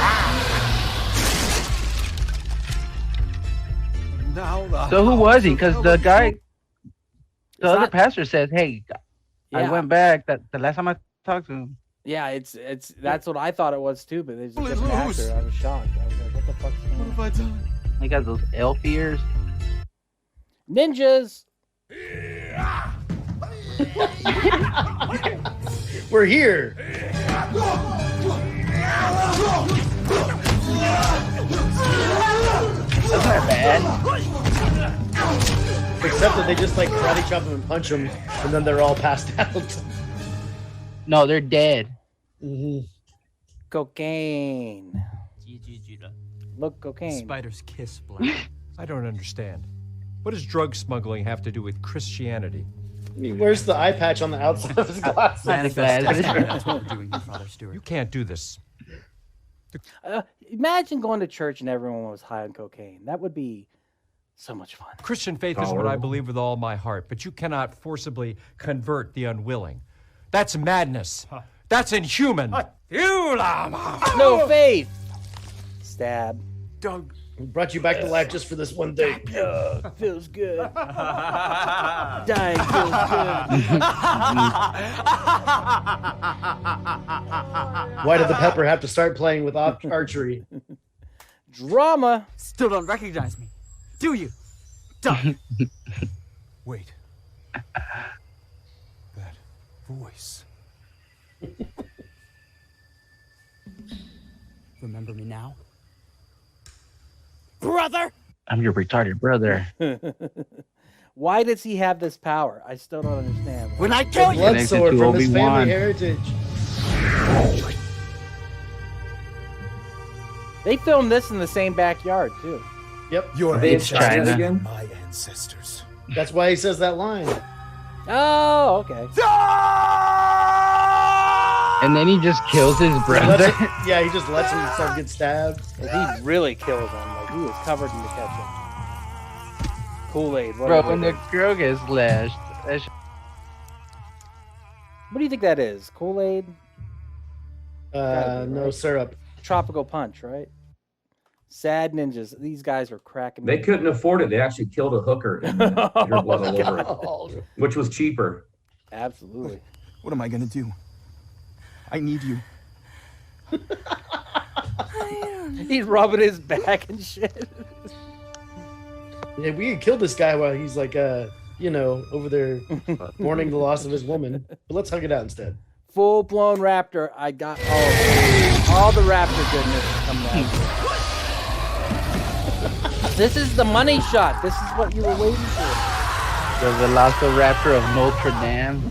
So who was he? Because the guy, the other pastor says, "Hey, I Yeah. went back. That the last time I talked to him." Yeah, it's that's what I thought it was too, but it's a different actor. I was shocked. I was like, what the fuck? What have I done? He got those elf ears. Ninjas. We're here. That's not bad. Except that they just like karate chop him and punch him, and then they're all passed out. No, they're dead. Cocaine. Look, cocaine. Spider's kiss, Black. I don't understand. What does drug smuggling have to do with Christianity? Where's the eye patch on the outside of his glasses? That's what we're doing here, Father Stewart. You can't do this. Imagine going to church and everyone was high on cocaine. That would be so much fun. Christian faith is what I believe with all my heart, but you cannot forcibly convert the unwilling. That's madness. That's inhuman. No faith. Stab. Doug. We brought you back to life just for this one thing. Feels good. Dying feels good. Why did the pepper have to start playing with archery? Drama. Still don't recognize me, do you? Doug. Wait. That voice. Remember me now? Brother! I'm your retarded brother. Why does he have this power? I still don't understand. When I kill you! Blood sword to from his Obi-Wan. family heritage. They filmed this in the same backyard, too. Yep. Your It's China. again? My ancestors. That's why he says that line. Oh, okay. And then he just kills his He brother. he just lets himself get stabbed. He really kills him. Like, he was covered in the ketchup. Kool-Aid. Bro, when the girl gets slashed. What do you think that is? Kool-Aid? No syrup. Tropical Punch, right? Sad ninjas. These guys are cracking me. They couldn't afford it. They actually killed a hooker and put her blood all over it, which was cheaper. Absolutely. What am I gonna do? I need you. He's rubbing his back and shit. Yeah, we could kill this guy while he's like, over there mourning the loss of his woman. But let's hug it out instead. Full-blown raptor. I got all the raptor goodness coming out. This is the money shot. This is what you were waiting for. The Velociraptor of Notre Dame.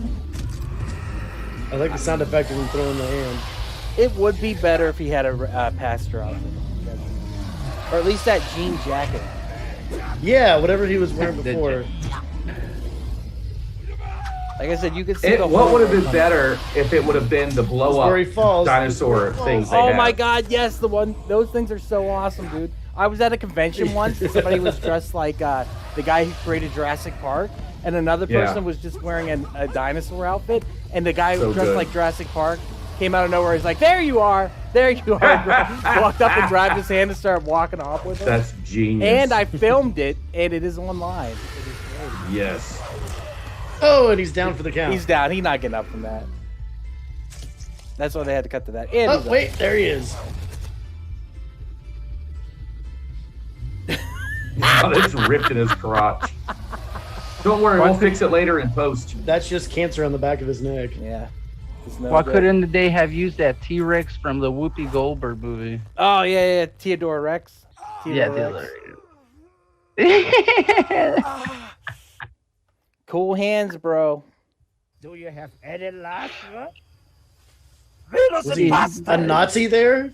I like the sound effect of him throwing the hand. It would be better if he had a pastor outfit. Or at least that jean jacket. Yeah, whatever he was wearing before. Like I said, you could see the What whole would have been thing. better if it would have been the blow Where he up falls. dinosaur things they Oh have. my god, yes, those things are so awesome, dude. I was at a convention once and somebody was dressed like the guy who created Jurassic Park, and another person was just wearing a dinosaur outfit, and the guy who was dressed like Jurassic Park came out of nowhere. He's like, there you are, and walked up and grabbed his hand and started walking off with him. That's genius. And I filmed it, and it is online. It is great. Yes. Oh, and he's down for the count. He's down. He's not getting up from that. That's why they had to cut to that. And Oh, he's up. wait, there he is. Oh, it's ripped in his crotch. Don't worry, we'll fix it later in post. That's just cancer on the back of his neck. Yeah. It's no Why good. couldn't they have used that T-Rex from the Whoopi Goldberg movie? Oh, yeah. Theodore Rex. Yeah, Cool hands, bro. Do you have any last one? Was he a Nazi there?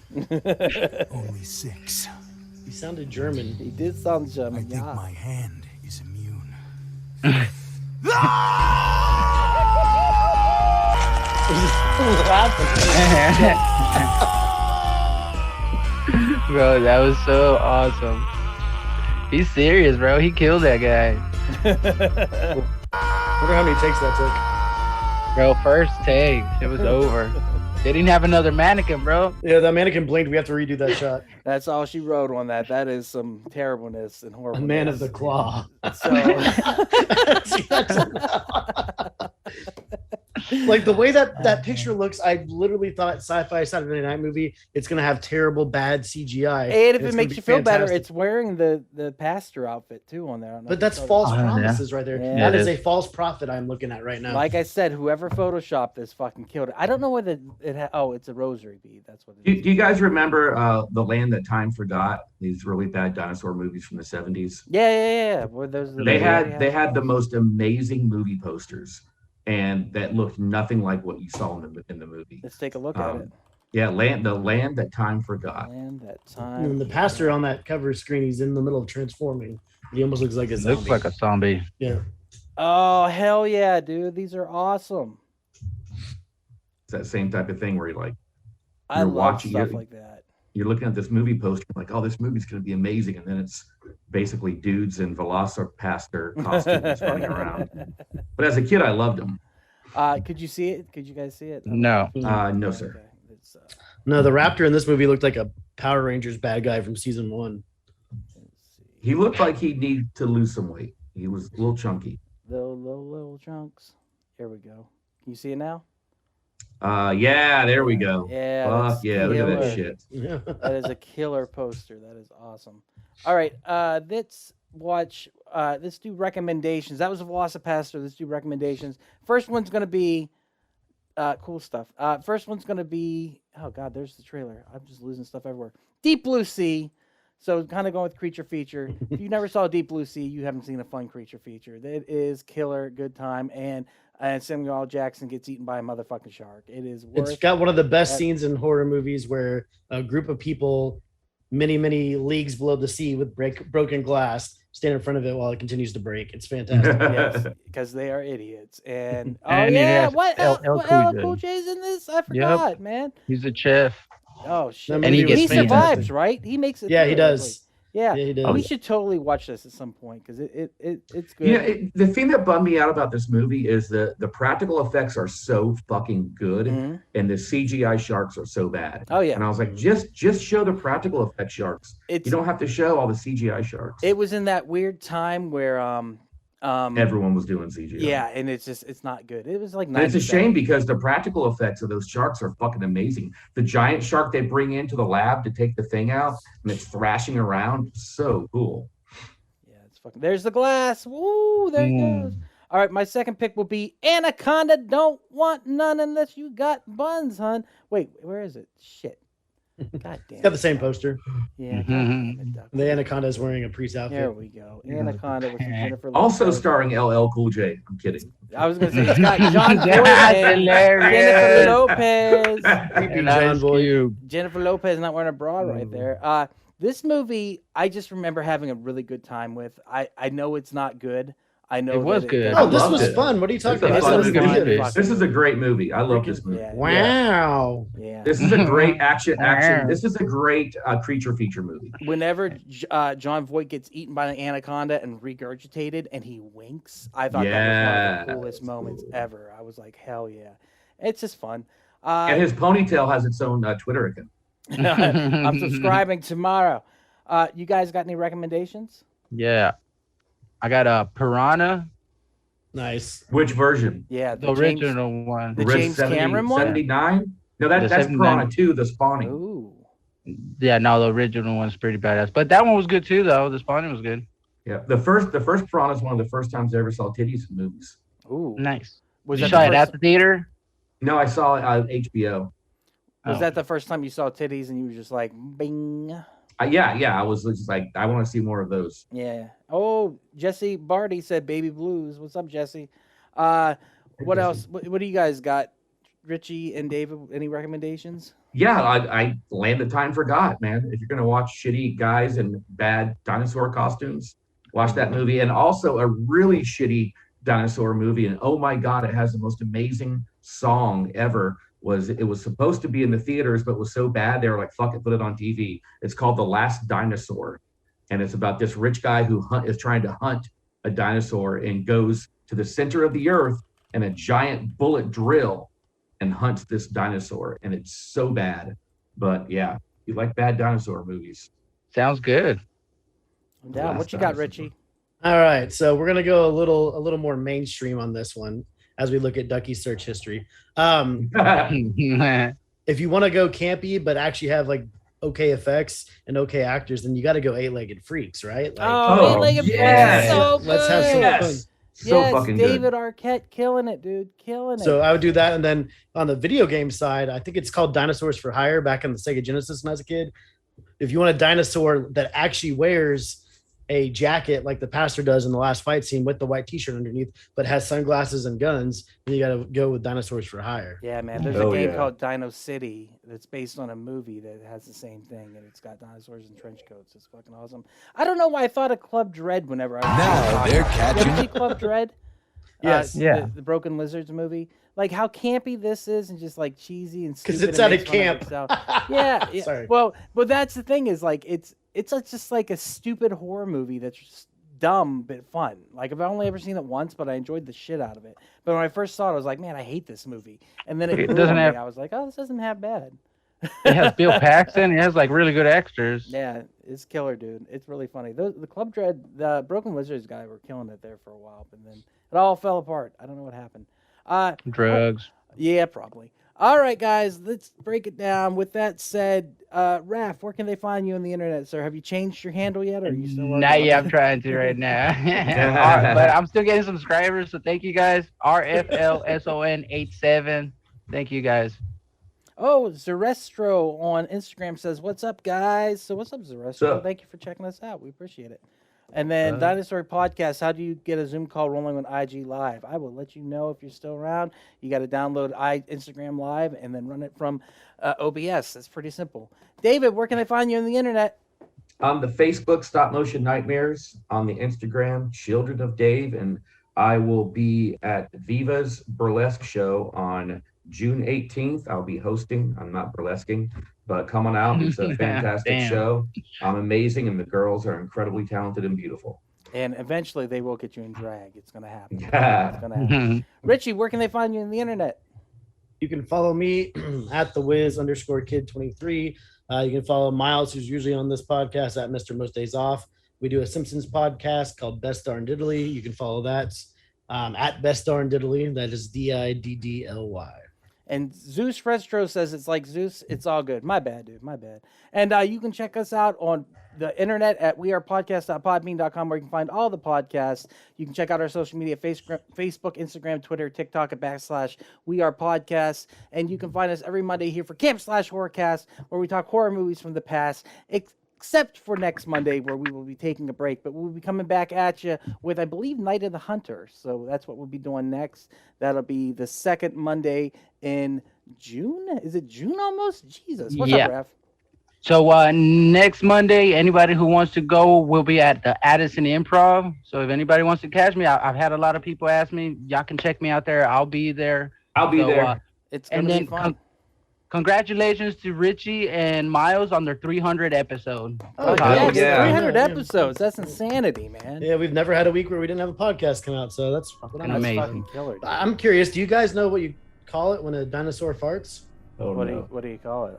Only 6. He sounded German. He did sound German, yeah. My hand is immune. Bro, that was so awesome. He's serious, bro. He killed that guy. Wonder how many takes that took. Bro, first take. It was over. They didn't have another mannequin, bro. Yeah, that mannequin blinked. We have to redo that shot. That's all she wrote on that. That is some terribleness and A horribleness. man of the claw. So, Like the way that picture looks, I literally thought sci-fi Saturday Night movie. It's gonna have terrible, bad CGI. And if it's it gonna makes be you feel better, fantastic. it's wearing the pastor outfit too on there. I don't know But if that's you saw false that. yeah. promises right there. Yeah, That it is a is. false prophet I'm looking at right now. Like I said, whoever photoshopped this fucking killed it. I don't know whether oh, it's a rosary bead. That's what it Do is. you guys remember The Land That Time Forgot? These really bad dinosaur movies from the 70s. Yeah. Were those They had the most amazing movie posters, and that looked nothing like what you saw in the movie. Let's take a look at it. Yeah, The Land That Time Forgot. Land that time. And the pastor on that cover screen, he's in the middle of transforming. He almost looks like a zombie. Looks like a zombie. Yeah. Oh hell yeah, dude! These are awesome. It's that same type of thing where you're like, I You're love watching stuff it. like that. you're looking at this movie poster, like, oh, this movie's going to be amazing. And then it's basically dudes in Velocipaster costumes running around. But as a kid, I loved them. Could you see it? Could you guys see it? No. No, sir. Okay. It's, No, the Raptor in this movie looked like a Power Rangers bad guy from season 1. let's see. He looked like he needed to lose some weight. He was a little chunky. Little chunks. Here we go. Can you see it now? Yeah, there we go. Yeah. Fuck that's yeah, look at killer. that shit. Yeah. That is a killer poster. That is awesome. All right, let's watch. Let's do recommendations. That was a VelociPastor. Let's do recommendations. First one's gonna be cool stuff. First one's gonna be. Oh God, there's the trailer. I'm just losing stuff everywhere. Deep Blue Sea. So kind of going with creature feature. If you never saw Deep Blue Sea, you haven't seen a fun creature feature. It is killer, good time, and Samuel L. Jackson gets eaten by a motherfucking shark. It is worth. It's got one of the best that- scenes in horror movies where a group of people many leagues below the sea with broken glass stand in front of it while it continues to break. It's fantastic. Yes, because they are idiots. And oh And it yeah, has what LL LL Cool Cool J. J's in this? I forgot, man. He's a chef. Oh shit! That And he movie he was gets survives, fantastic. right? He makes it. Yeah, through he it, does. like- yeah, Yeah, he does. we should totally watch this at some point because it's good. You know, the thing that bummed me out about this movie is the practical effects are so fucking good, Mhm. and the CGI sharks are so bad. Oh yeah, And I was like, just show the practical effect sharks. it's You don't have to show all the CGI sharks. it was in that weird time where Everyone was doing CGI. yeah, and it's not good. It was like And it's a 97. shame because the practical effects of those sharks are fucking amazing. The giant shark they bring into the lab to take the thing out, and it's thrashing around, so cool. Yeah, it's fucking. There's the glass. Woo! There it goes. All right, my second pick will be Anaconda. Don't want none unless you got buns, hun. Wait, where is it? Shit. God damn. It's got the same poster. Yeah. God Mhm. damn it, Duck. The Anaconda is wearing a priest outfit. There we go. Anaconda with some Jennifer Also Lopez. starring LL Cool J. I'm kidding. I was gonna say it's got John Voight That's and hilarious. Jennifer Lopez. Creepy And John Ice Boy. Cube. Jennifer Lopez not wearing a bra right there. This movie, I just remember having a really good time with. I know it's not good. I know It was that good. Oh, this loved was it. fun. What are you talking It's a about? fun This was movie. good. This is a great movie. I love this movie. Yeah, Wow. yeah. This is a great action. This is a great creature feature movie. Whenever John Voight gets eaten by an anaconda and regurgitated, and he winks, I thought that was one of the Yes. coolest moments ever. I was like, hell yeah, it's just fun. And his ponytail has its own Twitter account. I'm subscribing tomorrow. You guys got any recommendations? Yeah. I got a Piranha, Nice. Which version? Yeah, the original one. The James Cameron one? 79? No, The that's 79. Piranha 2, The Spawning. Ooh, Yeah, no, the original one's pretty badass. But that one was good too, though. The Spawning was good. Yeah, the first Piranha is one of the first times I ever saw titties in movies. ooh. Nice. Was you that saw the it at first, the theater? No, I saw HBO. was Oh. that the first time you saw titties and you were just like, bing? Yeah, I was just like, I want to see more of those. Yeah. Oh, Jesse Barty said Baby Blues. What's up, Jesse? What else? What do you guys got? Richie and David, any recommendations? Yeah, I Land of Time Forgot, man. If you're gonna watch shitty guys in bad dinosaur costumes, watch that movie. And also a really shitty dinosaur movie. And oh my god, it has the most amazing song ever. It was supposed to be in the theaters, but was so bad they were like, fuck it, put it on TV. It's called The Last Dinosaur. And it's about this rich guy who is trying to hunt a dinosaur and goes to the center of the earth and a giant bullet drill and hunts this dinosaur. And it's so bad. But yeah, you like bad dinosaur movies. Sounds good. Yeah. What you got, Richie? All right, so we're gonna go a little more mainstream on this one. as we look at Ducky's search history. If you want to go campy but actually have like okay effects and okay actors, then you got to go Eight-Legged Freaks, right? Like, Eight-Legged yes. Freaks, so let's have some Yes. fun. So yes, fucking David good. Arquette killing it, dude, killing it. So I would do that, and then on the video game side, I think it's called Dinosaurs for Hire back in the Sega Genesis when I was a kid. If you want a dinosaur that actually wears a jacket like the pastor does in the last fight scene with the white t-shirt underneath, but has sunglasses and guns, then you got to go with Dinosaurs for Hire. Yeah, man. There's Oh, a game yeah. called Dino City that's based on a movie that has the same thing, and it's got dinosaurs in trench coats. It's fucking awesome. I don't know why I thought of Club Dread whenever I was Now they're You catching. ever see Club Dread? Yes. Yeah. The Broken Lizards movie. Like how campy this is, and just like cheesy and stupid. 'Cause it's and at a makes fun of camp. itself. Yeah. Sorry. Well, that's the thing is like it's just like a stupid horror movie that's just dumb but fun. Like I've only ever seen it once, but I enjoyed the shit out of it. But when I first saw it, I was like, man, I hate this movie. And then it It grew doesn't on me. have- I was like, oh, this isn't half bad. It has Bill Paxton. It has like really good extras. Yeah, it's killer, dude. It's really funny. The Club Dread, the Broken Lizards guy were killing it there for a while, but then it all fell apart. I don't know what happened. Drugs. Yeah, probably. All right, guys, let's break it down. With that said, Raph, where can they find you on the internet, sir? Have you changed your handle yet, or are you still working Nah, on yeah, it? I'm trying to right now. But I'm still getting subscribers, so thank you guys. RFLSON87. Thank you guys. Oh, Zerestro on Instagram says, "What's up, guys?" So, what's up, Zerestro? up? Thank you for checking us out. We appreciate it. And then Dinosaur Podcast, how do you get a Zoom call rolling on IG Live? I will let you know if you're still around. You got to download Instagram Live and then run it from OBS. It's pretty simple. David, where can they find you on the internet? On the Facebook, Stop Motion Nightmares. On the Instagram, Children of Dave. And I will be at Viva's Burlesque Show on June 18th. I'll be hosting. I'm not burlesquing, but come on out. It's a fantastic Damn. show. I'm amazing, and the girls are incredibly talented and beautiful. And eventually they will get you in drag. It's going to happen. Yeah. It's gonna happen. Richie, where can they find you on the internet? You can follow me at @thewiz_kid23. You can follow Miles, who's usually on this podcast, at Mr. Most Days Off. We do a Simpsons podcast called Best Darn Diddly. You can follow that at Best Darn Diddly. That is DIDDLY. And Zeus Restro says it's like Zeus. It's all good. My bad, dude. My bad. And you can check us out on the internet at wearepodcast.podbean.com, where you can find all the podcasts. You can check out our social media, Facebook, Instagram, Twitter, TikTok, at /WeArePodcast. And you can find us every Monday here for Horrorcast, where we talk horror movies from the past, except for next Monday, where we will be taking a break. But we'll be coming back at you with, I believe, Night of the Hunter. So that's what we'll be doing next. That'll be the second Monday in June. Is it June almost? Jesus. What's Yeah. up, Raph? So next Monday, anybody who wants to go will be at the Addison Improv. So if anybody wants to catch me, I've had a lot of people ask me. Y'all can check me out there. I'll be there. I'll be there. It's And going to then be fun. congratulations to Richie and Miles on their 300 episode. Oh, yeah, it's yeah. 300 episodes. That's insanity, man. Yeah, we've never had a week where we didn't have a podcast come out, so that's Fucking That's amazing. fucking killer, dude. I'm curious, do you guys know what you call it when a dinosaur farts? Oh, What no. do you call it?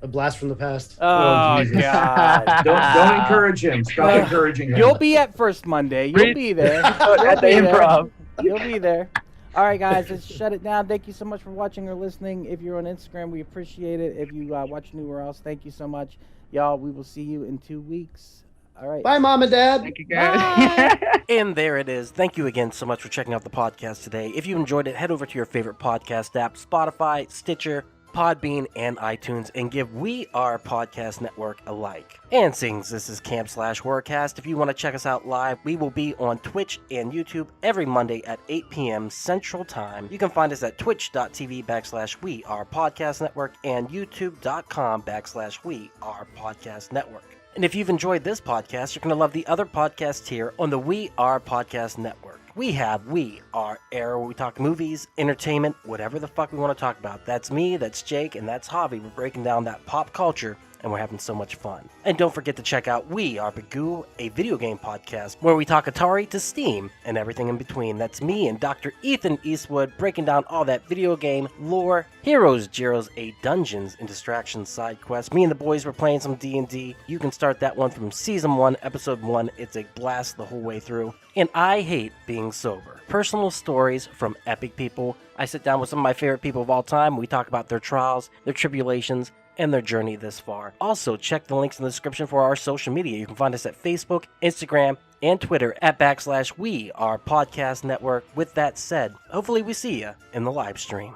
A blast from the past. Oh, Jesus. God. Don't encourage him. Stop encouraging him. You'll be at First Monday. You'll be there. At the Improv. You'll be there. All right, guys, let's shut it down. Thank you so much for watching or listening. If you're on Instagram, we appreciate it. If you watch anywhere else, thank you so much. Y'all, we will see you in 2 weeks. All right. Bye, Mom and Dad. Thank you guys. And there it is. Thank you again so much for checking out the podcast today. If you enjoyed it, head over to your favorite podcast app, Spotify, Stitcher, Podbean, and iTunes, and give We Are Podcast Network a like. And since this is Horrorcast, if you want to check us out live, we will be on Twitch and YouTube every Monday at 8 p.m. Central Time. You can find us at twitch.tv/We Are Podcast Network and youtube.com/We Are Podcast Network. And if you've enjoyed this podcast, you're going to love the other podcasts here on the We Are Podcast Network. We have We Are Air, where we talk movies, entertainment, whatever the fuck we want to talk about. That's me, that's Jake, and that's Javi. We're breaking down that pop culture and we're having so much fun. And don't forget to check out We Are Bagu, a video game podcast where we talk Atari to Steam and everything in between. That's me and Dr. Ethan Eastwood breaking down all that video game lore, heroes, Gyros, dungeons, and distractions side quests. Me and the boys were playing some D&D. You can start that one from Season 1, Episode 1. It's a blast the whole way through. And I hate being sober. Personal stories from epic people. I sit down with some of my favorite people of all time. We talk about their trials, their tribulations, and their journey this far. Also, check the links in the description for our social media. You can find us at Facebook, Instagram, and Twitter at /We Are Podcast Network. With that said, hopefully we see you in the live stream.